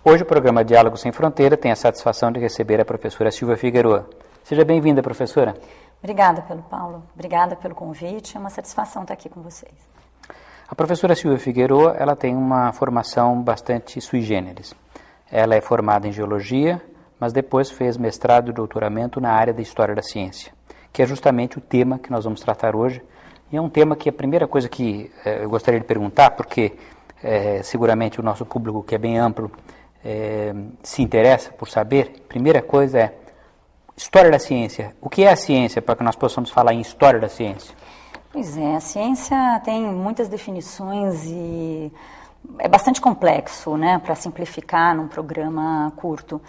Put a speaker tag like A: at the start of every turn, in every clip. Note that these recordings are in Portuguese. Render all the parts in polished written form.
A: Hoje o programa Diálogo Sem Fronteira tem a satisfação de receber a professora Silvia Figueroa. Seja bem-vinda, professora.
B: Obrigada, Paulo. Obrigada pelo convite. É uma satisfação estar aqui com vocês.
A: A professora Silvia Figueroa, ela tem uma formação bastante sui generis. Ela é formada em Geologia, mas depois fez mestrado e doutoramento na área da História da Ciência, que é justamente o tema que nós vamos tratar hoje. E é um tema que a primeira coisa que eu gostaria de perguntar, porque seguramente o nosso público, que é bem amplo, se interessa por saber, primeira coisa é História da Ciência. O que é a ciência, para que nós possamos falar em História da Ciência?
B: Pois é, a ciência tem muitas definições e é bastante complexo, né, para simplificar num programa curto.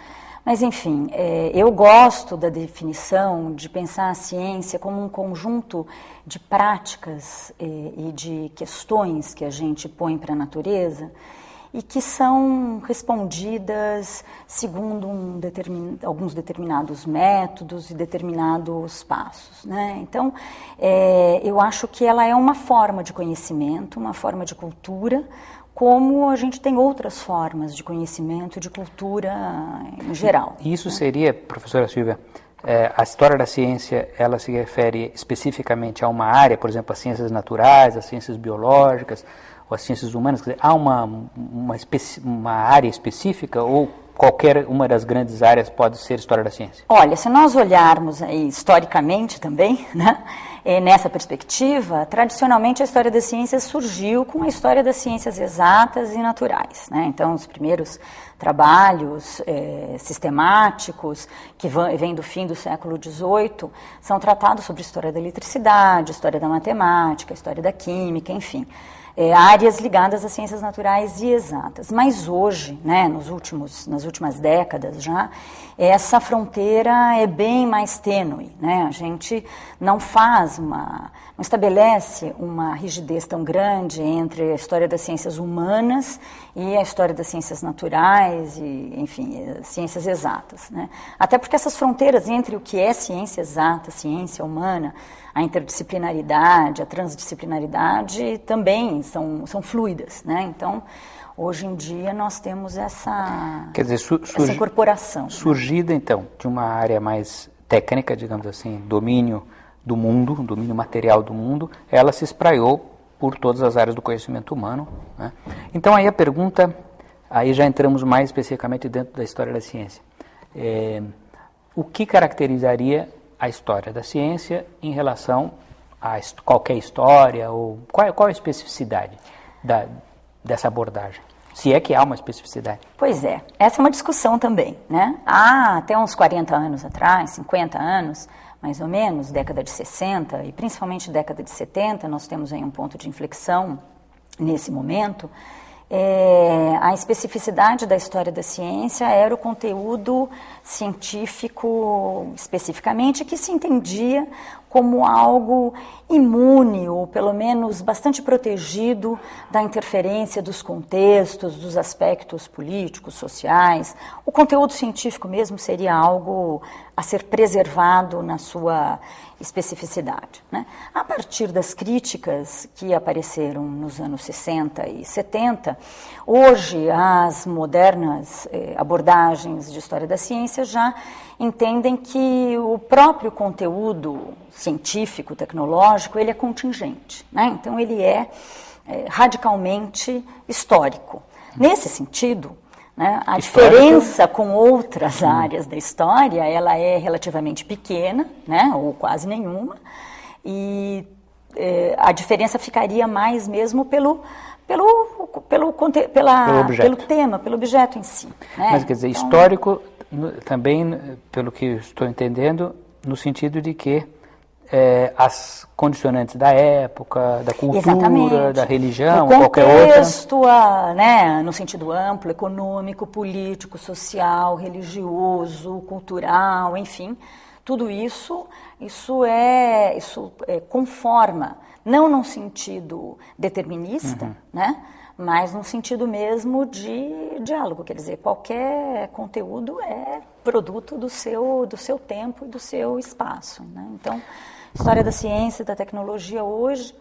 B: Mas, enfim, eu gosto da definição de pensar a ciência como um conjunto de práticas e de questões que a gente põe para a natureza e que são respondidas segundo alguns determinados métodos e determinados passos, né? Então, eu acho que ela é uma forma de conhecimento, uma forma de cultura, como a gente tem outras formas de conhecimento e de cultura em geral.
A: Isso seria, professora Silvia, a história da ciência, ela se refere especificamente a uma área, por exemplo, as ciências naturais, as ciências biológicas, ou as ciências humanas? Quer dizer, há uma área específica ou qualquer uma das grandes áreas pode ser história da ciência?
B: Olha, se nós olharmos aí historicamente também, né, nessa perspectiva, tradicionalmente a história das ciências surgiu com a história das ciências exatas e naturais, né? Então, os primeiros trabalhos sistemáticos que vêm do fim do século XVIII são tratados sobre história da eletricidade, história da matemática, história da química, enfim. Áreas ligadas às ciências naturais e exatas. Mas hoje, né, nas últimas décadas já, essa fronteira é bem mais tênue, né? A gente não estabelece uma rigidez tão grande entre a história das ciências humanas e a história das ciências naturais e, enfim, ciências exatas, né? Até porque essas fronteiras entre o que é ciência exata, ciência humana, a interdisciplinaridade, a transdisciplinaridade também são fluidas, né? Então, hoje em dia nós temos essa incorporação.
A: Surgida, né? Então, de uma área mais técnica, digamos assim, domínio do mundo, domínio material do mundo, ela se espraiou por todas as áreas do conhecimento humano, né? Então, aí a pergunta, aí já entramos mais especificamente dentro da história da ciência. O que caracterizaria a história da ciência em relação a qualquer história, ou qual a especificidade dessa abordagem? Se é que há uma especificidade.
B: Pois é, essa é uma discussão também, né? Há até uns 40 anos atrás, 50 anos, mais ou menos, década de 60 e principalmente década de 70, nós temos aí um ponto de inflexão nesse momento. A especificidade da história da ciência era o conteúdo científico especificamente que se entendia como algo imune ou pelo menos bastante protegido da interferência dos contextos, dos aspectos políticos, sociais. O conteúdo científico mesmo seria algo a ser preservado na sua especificidade, né? A partir das críticas que apareceram nos anos 60 e 70, hoje as modernas abordagens de história da ciência já entendem que o próprio conteúdo científico, tecnológico, ele é contingente, né? Então ele é radicalmente histórico. Nesse sentido, né, a diferença com outras áreas da história, ela é relativamente pequena, né, ou quase nenhuma, e a diferença ficaria mais mesmo pelo tema, pelo objeto em si, né?
A: Mas quer dizer, então, histórico também, pelo que estou entendendo, no sentido de que as condicionantes da época, da cultura, exatamente, da religião,
B: no
A: qualquer outra.
B: Contexto, né, no sentido amplo, econômico, político, social, religioso, cultural, enfim, tudo isso conforma, não num sentido determinista, né, mas no sentido mesmo de diálogo, quer dizer, qualquer conteúdo é produto do seu tempo e do seu espaço, né? Então, a história da ciência e da tecnologia hoje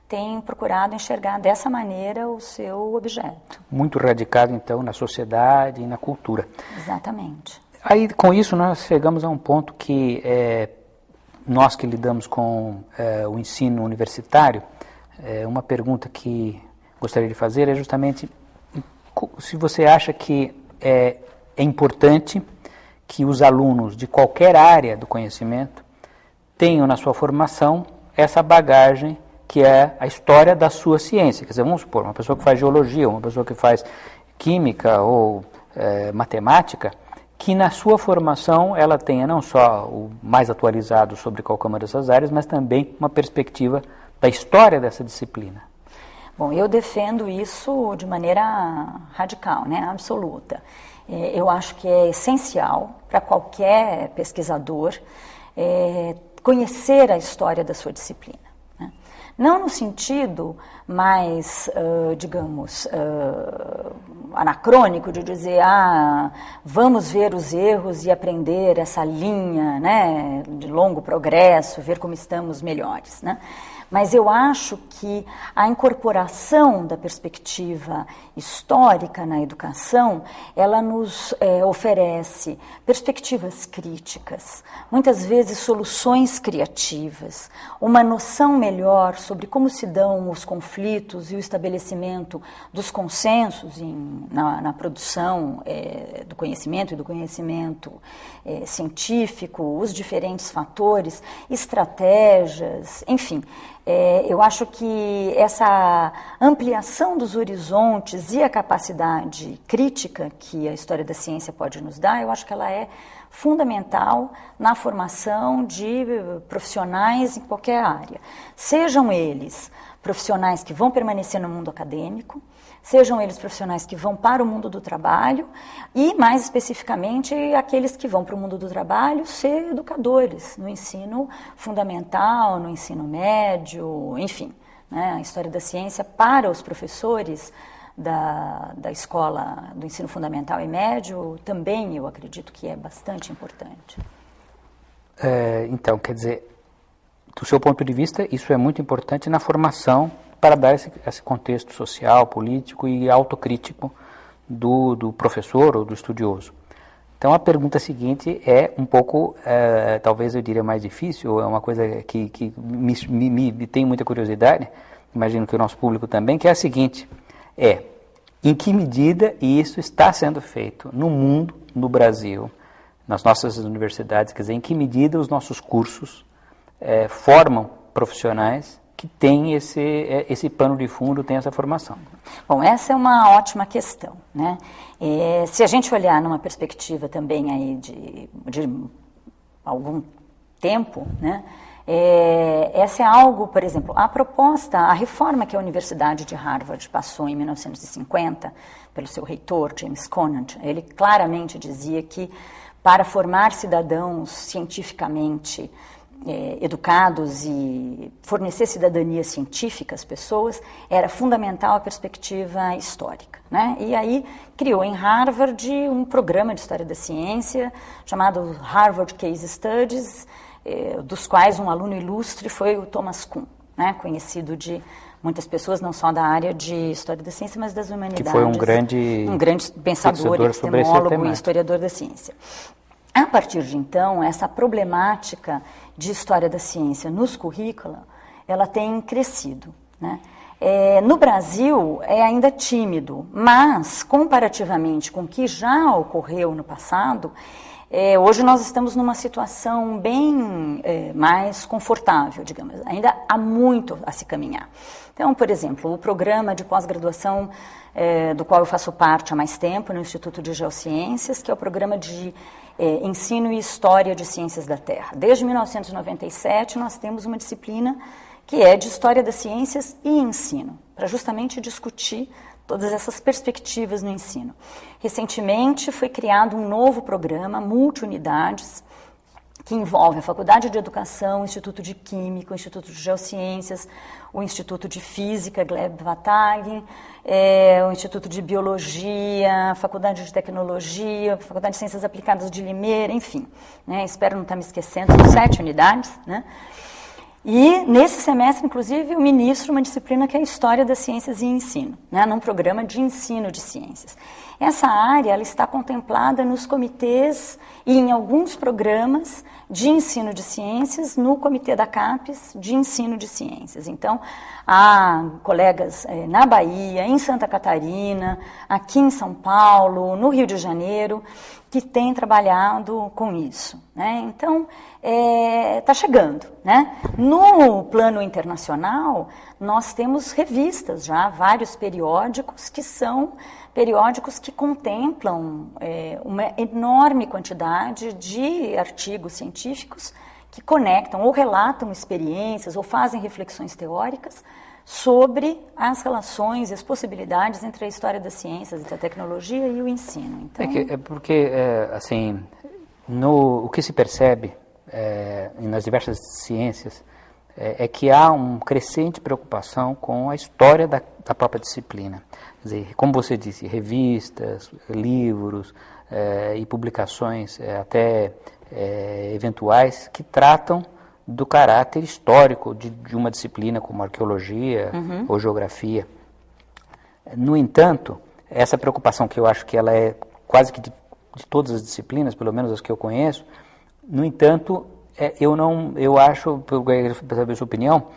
B: tem procurado enxergar dessa maneira o seu objeto.
A: Muito radicado, então, na sociedade e na cultura.
B: Exatamente.
A: Aí, com isso, nós chegamos a um ponto que nós que lidamos com o ensino universitário, uma pergunta que gostaria de fazer é justamente se você acha que é importante que os alunos de qualquer área do conhecimento tenham na sua formação essa bagagem que é a história da sua ciência. Quer dizer, vamos supor, uma pessoa que faz geologia, uma pessoa que faz química ou matemática, que na sua formação ela tenha não só o mais atualizado sobre qualquer uma dessas áreas, mas também uma perspectiva da história dessa disciplina.
B: Bom, eu defendo isso de maneira radical, né, absoluta. Eu acho que é essencial para qualquer pesquisador conhecer a história da sua disciplina. Né? Não no sentido mais, digamos, anacrônico de dizer, vamos ver os erros e aprender essa linha, né, de longo progresso, ver como estamos melhores, né? Mas eu acho que a incorporação da perspectiva histórica na educação, ela nos oferece perspectivas críticas, muitas vezes soluções criativas, uma noção melhor sobre como se dão os conflitos e o estabelecimento dos consensos na produção do conhecimento e do conhecimento científico, os diferentes fatores, estratégias, enfim. Eu acho que essa ampliação dos horizontes e a capacidade crítica que a história da ciência pode nos dar, eu acho que ela é fundamental na formação de profissionais em qualquer área. Sejam eles profissionais que vão permanecer no mundo acadêmico, sejam eles profissionais que vão para o mundo do trabalho e, mais especificamente, aqueles que vão para o mundo do trabalho ser educadores no ensino fundamental, no ensino médio, enfim. Né, a história da ciência para os professores da escola do ensino fundamental e médio também eu acredito que é bastante importante.
A: Então, quer dizer, do seu ponto de vista, isso é muito importante na formação para dar esse contexto social, político e autocrítico do professor ou do estudioso. Então a pergunta seguinte é um pouco, talvez eu diria mais difícil, é uma coisa que me tem muita curiosidade, imagino que o nosso público também, que é a seguinte, em que medida isso está sendo feito no mundo, no Brasil, nas nossas universidades, quer dizer, em que medida os nossos cursos formam profissionais que tem esse pano de fundo, tem essa formação?
B: Bom, essa é uma ótima questão, né? Se a gente olhar numa perspectiva também aí de algum tempo, né? Essa é algo, por exemplo, a reforma que a Universidade de Harvard passou em 1950, pelo seu reitor, James Conant, ele claramente dizia que para formar cidadãos cientificamente educados e fornecer cidadania científica às pessoas, era fundamental a perspectiva histórica, né? E aí criou em Harvard um programa de história da ciência chamado Harvard Case Studies, dos quais um aluno ilustre foi o Thomas Kuhn, né? Conhecido de muitas pessoas, não só da área de história da ciência, mas das humanidades.
A: Que foi um grande
B: pensador, epistemólogo e historiador da ciência. A partir de então, essa problemática de história da ciência nos currícula, ela tem crescido, né? No Brasil é ainda tímido, mas comparativamente com o que já ocorreu no passado, hoje nós estamos numa situação bem mais confortável, digamos. Ainda há muito a se caminhar. Então, por exemplo, o programa de pós-graduação do qual eu faço parte há mais tempo, no Instituto de Geociências, que é o programa de Ensino e História de Ciências da Terra. Desde 1997, nós temos uma disciplina que é de História das Ciências e Ensino, para justamente discutir todas essas perspectivas no ensino. Recentemente foi criado um novo programa, multi-unidades, que envolve a Faculdade de Educação, o Instituto de Química, o Instituto de Geociências, o Instituto de Física, Gleb Vatag, o Instituto de Biologia, a Faculdade de Tecnologia, a Faculdade de Ciências Aplicadas de Limeira, enfim. Né, espero não estar me esquecendo, são 7 unidades, né? E, nesse semestre, inclusive, eu ministro uma disciplina que é a História das Ciências e Ensino, né, num programa de ensino de ciências. Essa área ela está contemplada nos comitês e em alguns programas de ensino de ciências no comitê da CAPES de ensino de ciências. Então, há colegas na Bahia, em Santa Catarina, aqui em São Paulo, no Rio de Janeiro, que têm trabalhado com isso, né? Então, está chegando, né? No plano internacional, nós temos revistas já, vários periódicos que são periódicos que contemplam uma enorme quantidade de artigos científicos que conectam ou relatam experiências ou fazem reflexões teóricas sobre as relações e as possibilidades entre a história das ciências e da tecnologia e o ensino. Então,
A: assim, o que se percebe nas diversas ciências é que há uma crescente preocupação com a história da própria disciplina. Quer dizer, como você disse, revistas, livros e publicações até eventuais que tratam do caráter histórico de uma disciplina como arqueologia ou geografia. No entanto, essa preocupação que eu acho que ela é quase que de todas as disciplinas, pelo menos as que eu conheço, no entanto, eu acho, para saber a sua opinião,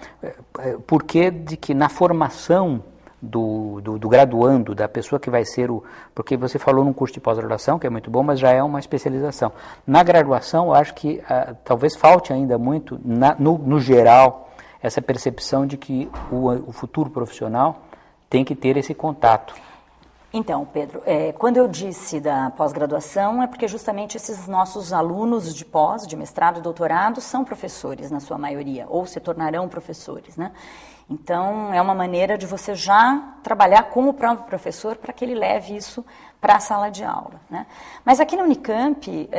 A: porque de que na formação do graduando, da pessoa que vai ser porque você falou num curso de pós-graduação, que é muito bom, mas já é uma especialização. Na graduação, eu acho que talvez falte ainda muito, no geral, essa percepção de que o futuro profissional tem que ter esse contato.
B: Então, Pedro, quando eu disse da pós-graduação, é porque justamente esses nossos alunos de pós, de mestrado e doutorado, são professores, na sua maioria, ou se tornarão professores, né? Então, é uma maneira de você já trabalhar com o próprio professor para que ele leve isso para a sala de aula, né? Mas aqui na Unicamp,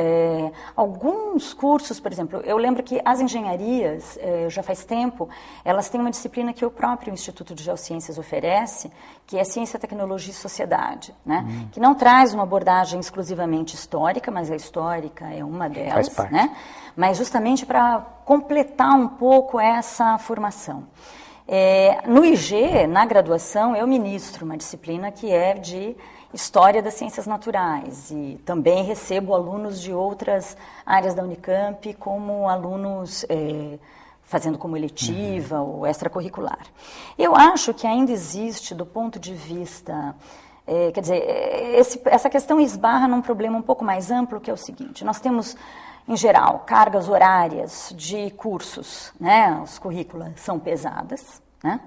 B: alguns cursos, por exemplo, eu lembro que as engenharias, já faz tempo, elas têm uma disciplina que o próprio Instituto de Geociências oferece, que é Ciência, Tecnologia e Sociedade, né? Que não traz uma abordagem exclusivamente histórica, mas a histórica é uma delas,
A: faz parte,
B: né? Mas justamente para completar um pouco essa formação. No IG, na graduação, eu ministro uma disciplina que é de História das Ciências Naturais e também recebo alunos de outras áreas da Unicamp como alunos fazendo como eletiva ou extracurricular. Eu acho que ainda existe, do ponto de vista... quer dizer, essa questão esbarra num problema um pouco mais amplo, que é o seguinte: nós temos, em geral, cargas horárias de cursos, né? Os currículos são pesadas, né?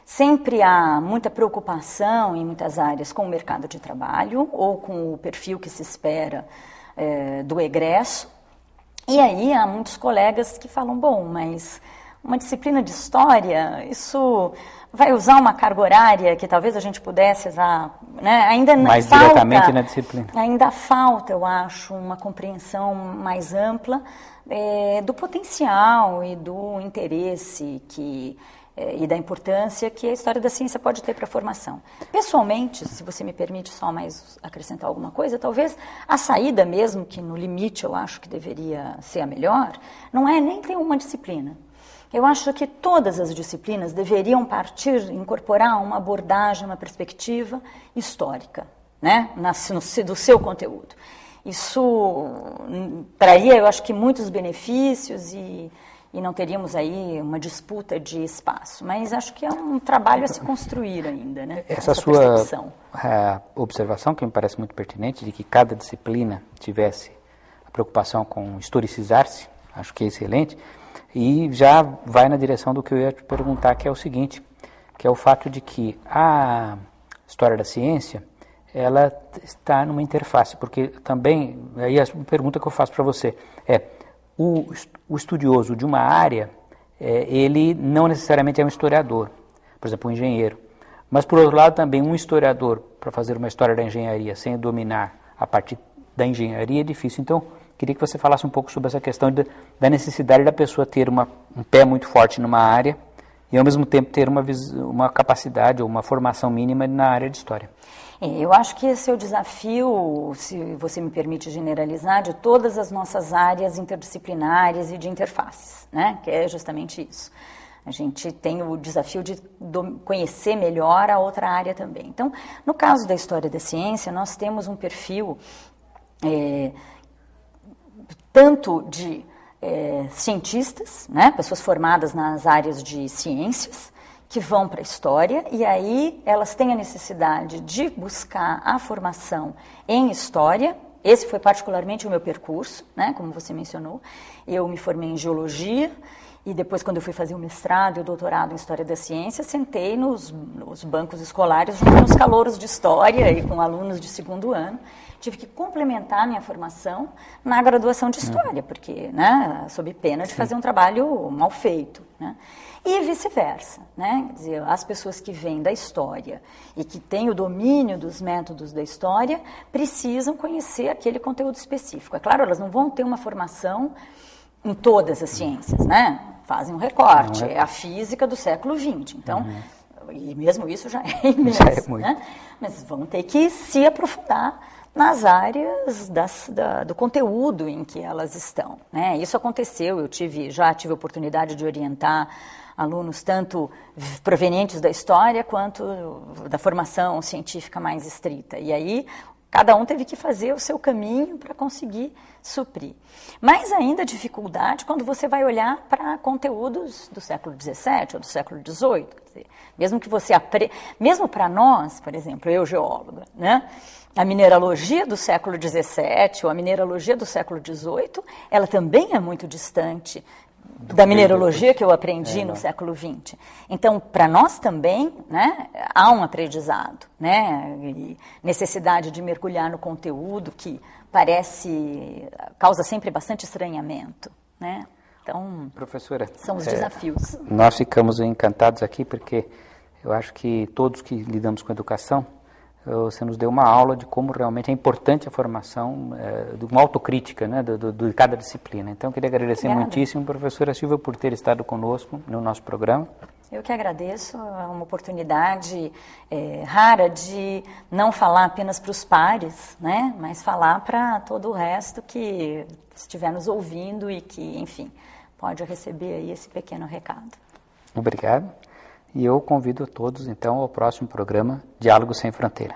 B: Sempre há muita preocupação em muitas áreas com o mercado de trabalho ou com o perfil que se espera do egresso. E aí há muitos colegas que falam, bom, mas uma disciplina de história, isso vai usar uma carga horária que talvez a gente pudesse usar, né? Ainda
A: mais
B: falta,
A: diretamente na disciplina.
B: Ainda falta, eu acho, uma compreensão mais ampla do potencial e do interesse e da importância que a história da ciência pode ter para a formação. Pessoalmente, se você me permite só mais acrescentar alguma coisa, talvez a saída mesmo, que no limite eu acho que deveria ser a melhor, não é nem ter uma disciplina. Eu acho que todas as disciplinas deveriam incorporar uma abordagem, uma perspectiva histórica, né, do seu conteúdo. Isso traria, eu acho que, muitos benefícios e não teríamos aí uma disputa de espaço. Mas acho que é um trabalho a se construir ainda, né?
A: Essa sua percepção. Observação, que me parece muito pertinente, de que cada disciplina tivesse a preocupação com historicizar-se, acho que é excelente, e já vai na direção do que eu ia te perguntar, que é o seguinte, que é o fato de que a história da ciência, ela está numa interface, porque também, aí a pergunta que eu faço para você é, o estudioso de uma área, ele não necessariamente é um historiador, por exemplo, um engenheiro. Mas, por outro lado, também um historiador, para fazer uma história da engenharia sem dominar a parte da engenharia, é difícil. Então, queria que você falasse um pouco sobre essa questão da necessidade da pessoa ter um pé muito forte numa área e, ao mesmo tempo, ter uma capacidade ou uma formação mínima na área de história.
B: Eu acho que esse é o desafio, se você me permite generalizar, de todas as nossas áreas interdisciplinares e de interfaces, né? Que é justamente isso. A gente tem o desafio de conhecer melhor a outra área também. Então, no caso da história da ciência, nós temos um perfil tanto de cientistas, né? Pessoas formadas nas áreas de ciências, que vão para a história, e aí elas têm a necessidade de buscar a formação em história. Esse foi particularmente o meu percurso, né, como você mencionou. Eu me formei em geologia, e depois, quando eu fui fazer o mestrado e o doutorado em História da Ciência, sentei nos bancos escolares junto com os calouros de História e com alunos de segundo ano. Tive que complementar minha formação na graduação de História, porque, né, sob pena de fazer um trabalho mal feito, né? E vice-versa, né? Quer dizer, as pessoas que vêm da história e que têm o domínio dos métodos da história precisam conhecer aquele conteúdo específico. É claro, elas não vão ter uma formação em todas as ciências, né? Fazem um recorte, é a física do século XX, então, e mesmo isso já é imenso, né? Mas vão ter que se aprofundar nas áreas do conteúdo em que elas estão, né? Isso aconteceu, eu já tive a oportunidade de orientar alunos tanto provenientes da história quanto da formação científica mais estrita. E aí, cada um teve que fazer o seu caminho para conseguir suprir. Mas ainda a dificuldade quando você vai olhar para conteúdos do século XVII ou do século XVIII. Quer dizer, mesmo que você mesmo para nós, por exemplo, eu geóloga, né? A mineralogia do século XVII ou a mineralogia do século XVIII, ela também é muito distante da mineralogia que eu aprendi no século XX. Então, para nós também, né, há um aprendizado, né, e necessidade de mergulhar no conteúdo que causa sempre bastante estranhamento, né? Então,
A: professora,
B: são os desafios.
A: Nós ficamos encantados aqui porque eu acho que todos que lidamos com educação, você nos deu uma aula de como realmente é importante a formação, de uma autocrítica, né, de cada disciplina. Então, eu queria agradecer muitíssimo, professora Silvia, por ter estado conosco no nosso programa.
B: Eu que agradeço, é uma oportunidade rara de não falar apenas para os pares, né, mas falar para todo o resto que estiver nos ouvindo e que, enfim, pode receber aí esse pequeno recado.
A: Obrigado. E eu convido a todos, então, ao próximo programa Diálogo Sem Fronteira.